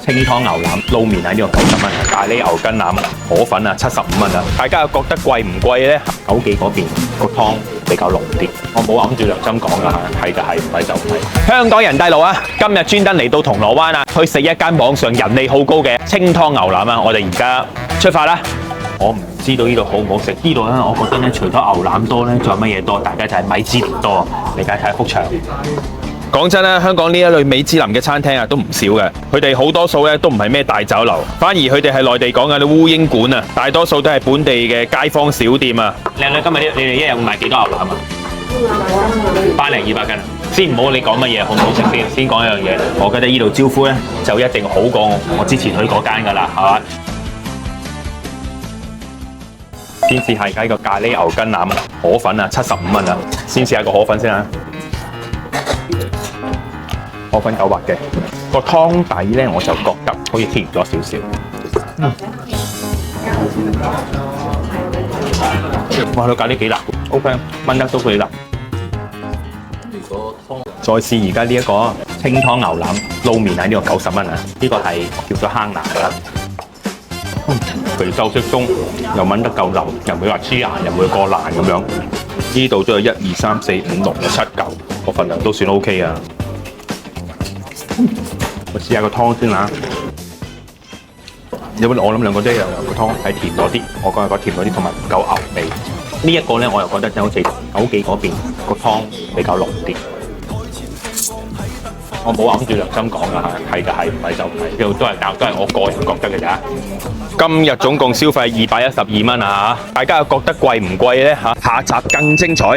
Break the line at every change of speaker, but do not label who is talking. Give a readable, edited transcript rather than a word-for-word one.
清湯牛腩撈麵喺呢個90蚊，咖喱牛筋腩河粉啊75蚊啊。大家又覺得貴唔貴呢？九記嗰邊個湯比較濃啲，我冇揞住良心講㗎，係就係，唔係就唔係。香港人帶路啊！今日專登嚟到銅鑼灣啊，去食一間網上人氣好高嘅清湯牛腩啊！我哋而家出發啦！我唔知道呢度好唔好食，呢度咧我覺得咧除咗牛腩多咧，仲有乜嘢多？大家就係米芝蓮多。你睇睇幅牆。講真啦，香港呢一類米芝蓮嘅餐廳啊，都唔少嘅。佢哋好多數咧都唔係咩大酒樓，反而佢哋係內地講緊啲烏蠅館啊，大多數都係本地嘅街坊小店啊。靚女，今日你哋一日會賣幾多牛腩啊？100-200斤。先唔好你講乜嘢好唔好食先，先講一樣嘢。我覺得呢度招呼咧就一定好過我之前去嗰間㗎啦，係嘛？先試下而家呢個咖喱牛筋腩河粉啊，75蚊啊！先試下個河粉先啊。河粉900嘅，個湯底咧我就覺得好似甜咗少少。哇！個咖喱幾辣 ，OK， 炆得都幾辣。再試而家呢一個清湯牛腩撈麵喺呢個90蚊啊！呢個係叫做坑腩㗎啦。肥瘦適中，又炆得夠腍，又唔會話黐牙，又唔會過爛咁樣。呢度都有1、2、3、4、5、6、7嚿，個份量都算 OK 啊！我試下個湯先啦。我諗兩個都一樣，個湯係甜咗啲，我覺得個甜咗啲，同埋唔夠牛味。呢一個咧，我又覺得好似九記嗰邊個湯比較濃啲。我冇揞住良心講㗎，係就係，唔係就唔係，都係我個人覺得嘅咋。今日總共消費212蚊啊！大家又覺得貴唔貴呢？下集更精彩。